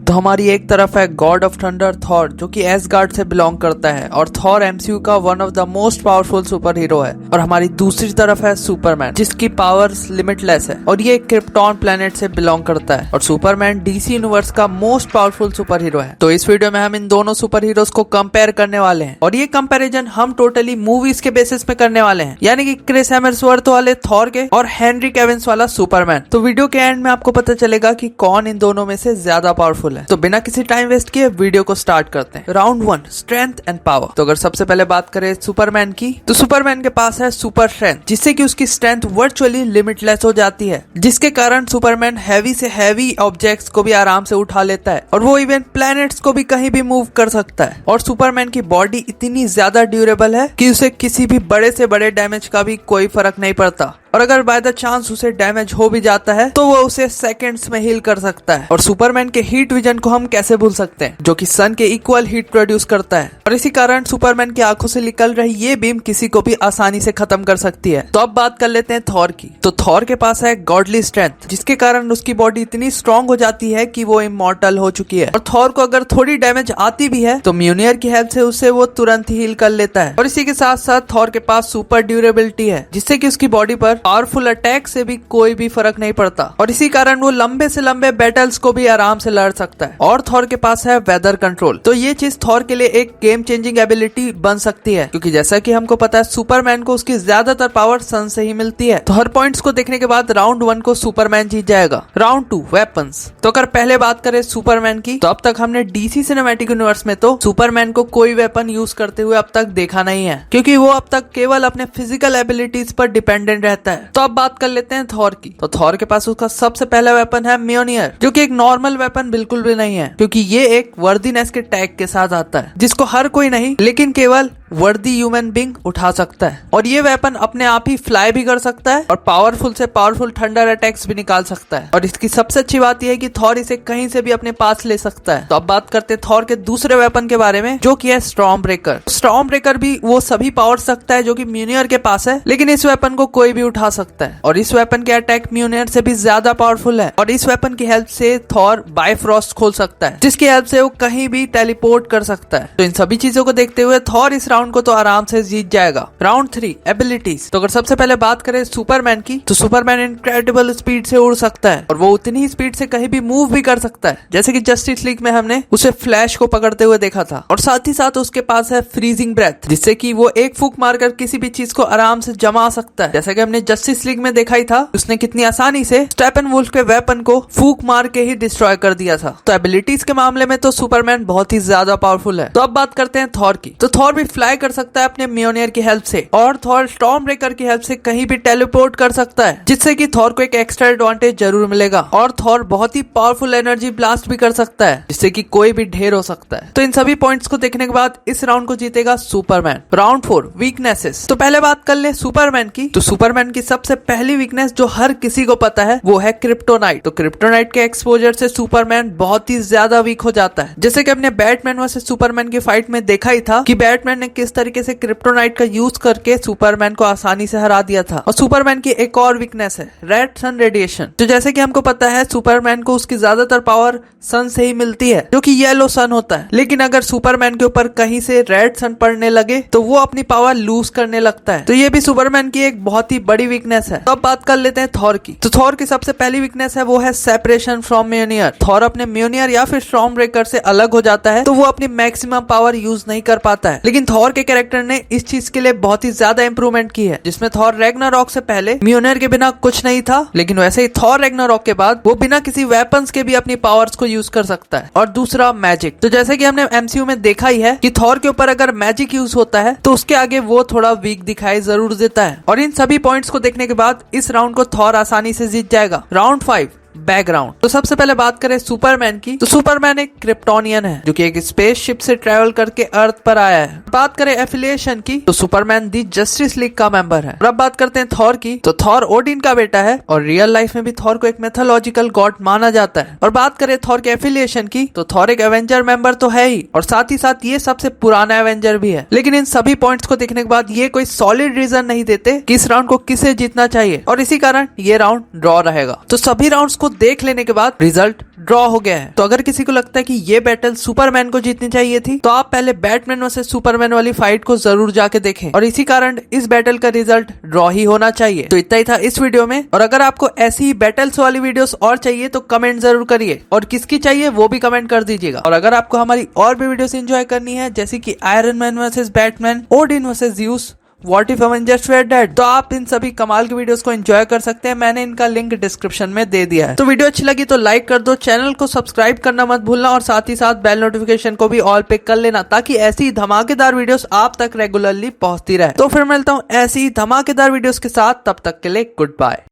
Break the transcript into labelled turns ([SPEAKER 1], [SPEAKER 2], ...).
[SPEAKER 1] तो हमारी एक तरफ है गॉड ऑफ थंडर थॉर, जो कि एसगार्ड से बिलोंग करता है और थॉर एमसीयू का one of the most powerful super hero है। और हमारी दूसरी तरफ है सुपरमैन, जिसकी पावर्स लिमिटलेस है और ये क्रिप्टॉन प्लेनेट से बिलोंग करता है। और सुपरमैन डीसी यूनिवर्स का मोस्ट पावरफुल सुपर हीरो है। तो इस वीडियो में हम इन दोनों सुपर हीरोज को कंपेयर करने वाले हैं और ये कंपैरिजन हम टोटली मूवीज के बेसिस पे करने वाले हैं, यानी कि क्रिस हेम्सवर्थ वाले थॉर के और हेनरी कैविल वाला सुपरमैन। तो वीडियो के एंड में आपको पता चलेगा कि कौन इन दोनों में से ज्यादा पावरफुल है। तो बिना किसी टाइम वेस्ट किए वीडियो को स्टार्ट करते हैं। Round 1, strength and power. तो अगर सबसे पहले बात करें सुपरमैन की, तो सुपरमैन के पास है सुपर स्ट्रेंथ, जिससे कि उसकी स्ट्रेंथ वर्चुअली लिमिटलेस हो जाती है, जिसके कारण सुपरमैन हैवी से हैवी ऑब्जेक्ट्स को भी आराम से उठा लेता है और वो इवन प्लैनेट्स को भी कहीं भी मूव कर सकता है। और सुपरमैन की बॉडी इतनी ज्यादा ड्यूरेबल है कि उसे किसी भी बड़े से बड़े डैमेज का भी कोई फर्क नहीं पड़ता, और अगर बाय द चांस उसे डैमेज हो भी जाता है तो वो उसे सेकंड्स में हील कर सकता है। और सुपरमैन के हीट विजन को हम कैसे भूल सकते हैं, जो कि सन के इक्वल हीट प्रोड्यूस करता है, और इसी कारण सुपरमैन की आंखों से निकल रही ये बीम किसी को भी आसानी से खत्म कर सकती है। तो अब बात कर लेते हैं थॉर की। तो थॉर के पास है गॉडली स्ट्रेंथ, जिसके कारण उसकी बॉडी इतनी स्ट्रांग हो जाती है कि वो इमॉर्टल हो चुकी है। और थॉर को अगर थोड़ी डैमेज आती भी है तो म्यूनियर की हेल्प से उसे वो तुरंत हील कर लेता है। और इसी के साथ साथ थॉर के पास सुपर ड्यूरेबिलिटी है, जिससे कि उसकी बॉडी पर पावरफुल अटैक से भी कोई भी फर्क नहीं पड़ता, और इसी कारण वो लंबे से लंबे बैटल्स को भी आराम से लड़ सकता है। और थॉर के पास है वेदर कंट्रोल। तो ये चीज थॉर के लिए एक गेम चेंजिंग एबिलिटी बन सकती है, क्योंकि जैसा कि हमको पता है सुपरमैन को उसकी ज्यादातर पावर सन से ही मिलती है। तो हर पॉइंट्स को देखने के बाद राउंड 1 को सुपरमैन जीत जाएगा। Round 2, weapons. तो अगर पहले बात करें सुपरमैन की, तो अब तक हमने डीसी सिनेमैटिक यूनिवर्स में तो सुपरमैन को कोई वेपन यूज करते हुए अब तक देखा नहीं है, क्योंकि वो अब तक केवल अपने फिजिकल एबिलिटीज पर डिपेंडेंट रहता है। तो अब बात कर लेते हैं थॉर की। तो थॉर के पास उसका सबसे पहला वेपन है म्योनियर, जो कि एक नॉर्मल वेपन बिल्कुल भी नहीं है, क्योंकि ये एक वर्दीनेस के टैग के साथ आता है, जिसको हर कोई नहीं लेकिन केवल वर्दी ह्यूमन बीइंग उठा सकता है। और ये वेपन अपने आप ही फ्लाई भी कर सकता है और पावरफुल से पावरफुल थंडर अटैक्स भी निकाल सकता है। और इसकी सबसे अच्छी बात यह है कि थॉर इसे कहीं से भी अपने पास ले सकता है। तो अब बात करते हैं थॉर के दूसरे वेपन के बारे में, जो कि है स्टॉर्म ब्रेकर। स्टॉर्म ब्रेकर भी वो सभी पावर सकता है जो कि म्योनियर के पास है, लेकिन इस वेपन को कोई भी उठा सकता है, और इस वेपन के अटैक म्योनियर से भी ज्यादा पावरफुल है। और इस वेपन की हेल्प से थॉर बायफ्रॉस्ट खोल सकता है, जिसकी हेल्प से वो कहीं भी टेलीपोर्ट कर सकता है। तो इन सभी चीजों को देखते हुए थॉर इस राउंड को तो आराम से जीत जाएगा। Round 3, abilities. तो अगर सबसे पहले बात करें सुपरमैन की, तो सुपरमैन इनक्रेडिबल स्पीड से उड़ सकता है, और वो उतनी ही स्पीड से कहीं भी मूव भी कर सकता है, जैसे कि जस्टिस लीग में हमने उसे फ्लैश को पकड़ते हुए देखा था। और साथ ही साथ उसके पास है फ्रीजिंग ब्रेथ, जिससे कि वो एक फूंक मारकर किसी भी चीज को आराम से जमा सकता है, जैसा कि हमने जस्टिस लीग में देखा ही था। उसने कितनी आसानी से स्टेपनवुल्फ के वेपन को फूंक मार के ही डिस्ट्रॉय कर दिया था। तो एबिलिटीज के मामले में तो सुपरमैन बहुत ही ज्यादा पावरफुल है। तो अब बात करते हैं थॉर की। तो थॉर भी फ्लाई कर सकता है अपने म्योनियर की हेल्प से, और थॉर स्टॉर्म ब्रेकर की हेल्प से कहीं भी टेलीपोर्ट कर सकता है, जिससे कि थॉर को एक एक्स्ट्रा एडवांटेज जरूर मिलेगा। और थॉर बहुत ही पावरफुल एनर्जी ब्लास्ट भी कर सकता है, जिससे कि कोई भी ढेर हो सकता है। तो इन सभी पॉइंट्स को देखने के बाद इस राउंड को जीतेगा सुपरमैन। Round 4, weaknesses. तो पहले बात कर ले सुपरमैन की। तो सुपरमैन की सबसे पहली वीकनेस जो हर किसी को पता है वो है क्रिप्टोनाइट। तो क्रिप्टोनाइट के एक्सपोजर से सुपरमैन बहुत ही ज्यादा वीक हो जाता है, जैसे कि हमने बैटमैन वर्सेस सुपरमैन की फाइट में देखा ही था कि बैटमैन ने किस तरीके से क्रिप्टोनाइट का यूज करके सुपरमैन को आसानी से हरा दिया था। और सुपरमैन की एक और वीकनेस है रेड सन रेडिएशन। तो जैसे कि हमको पता है सुपरमैन को उसकी ज्यादातर पावर सन से ही मिलती है, जो कि येलो सन होता है, लेकिन अगर सुपरमैन के ऊपर कहीं से रेड सन पड़ने लगे तो वो अपनी पावर लूज करने लगता है। तो ये भी सुपरमैन की एक बहुत ही बड़ी वीकनेस है। तो अब बात कर लेते हैं थॉर की। तो थॉर की सबसे पहली वीकनेस है वो है सेपरेशन फ्रॉम म्योनियर। थॉर अपने म्योनियर या फिर स्टॉर्म ब्रेकर से अलग हो जाता है तो वो अपनी मैक्सिमम पावर यूज नहीं कर पाता है, लेकिन थॉर के कैरेक्टर ने इस चीज के लिए बहुत ही ज्यादा इंप्रूवमेंट की है, जिसमें थॉर रैग्नारॉक से पहले म्योनियर के बिना कुछ नहीं था, लेकिन वैसे ही थॉर रैग्नारॉक के बाद वो बिना किसी वेपन्स के भी अपनी पावर्स को यूज कर सकता है। और दूसरा मैजिक। तो जैसे कि हमने एमसीयू में देखा ही है कि थॉर के ऊपर अगर मैजिक यूज होता है तो उसके आगे वो थोड़ा वीक दिखाई जरूर देता है। और इन सभी पॉइंट्स को देखने के बाद इस राउंड को थॉर आसानी से जीत जाएगा। Round 5, background. तो सबसे पहले बात करें सुपरमैन की। तो सुपरमैन एक क्रिप्टोनियन है, जो कि एक स्पेसशिप से ट्रेवल करके अर्थ पर आया है। बात करें एफिलिएशन की, तो सुपरमैन दी जस्टिस लीग का मेंबर है। और अब बात करते हैं थॉर की। तो थॉर ओडिन का बेटा है और रियल लाइफ में भी थॉर को एक मैथोलॉजिकल गॉड माना जाता है। और बात करें थॉर के एफिलिएशन की, तो थॉर एक एवेंजर मेंबर तो है ही, और साथ ही साथ ये सबसे पुराना एवेंजर भी है। लेकिन इन सभी पॉइंट्स को देखने के बाद ये कोई सॉलिड रीजन नहीं देते कि इस राउंड को किसे जीतना चाहिए, और इसी कारण ये राउंड ड्रॉ रहेगा। तो सभी राउंड्स को देख लेने के बाद रिजल्ट ड्रॉ हो गया है। तो अगर किसी को लगता है कि ये बैटल सुपरमैन को जीतनी चाहिए थी, तो आप पहले बैटमैन वर्सेस सुपरमैन वाली फाइट को जरूर जाके देखें, और इसी कारण इस बैटल का रिजल्ट ड्रॉ ही होना चाहिए। तो इतना ही था इस वीडियो में, और अगर आपको ऐसी ही बैटल्स वाली वीडियोस और चाहिए तो कमेंट जरूर करिए, और किसकी चाहिए वो भी कमेंट कर दीजिएगा। और अगर आपको हमारी और भी वीडियोस एंजॉय करनी है, जैसे कि Iron Man versus Batman, Odin versus Zeus, what if Avengers were dead, तो आप इन सभी कमाल की वीडियोस को एंजॉय कर सकते हैं। मैंने इनका लिंक डिस्क्रिप्शन में दे दिया है। तो वीडियो अच्छी लगी तो लाइक कर दो, चैनल को सब्सक्राइब करना मत भूलना, और साथ ही साथ बेल नोटिफिकेशन को भी ऑल पे कर लेना, ताकि ऐसी ही धमाकेदार वीडियोस आप तक रेगुलरली पहुंचती रहे। तो फिर मिलता हूं ऐसी ही धमाकेदार वीडियोस के साथ, तब तक के लिए गुड बाय।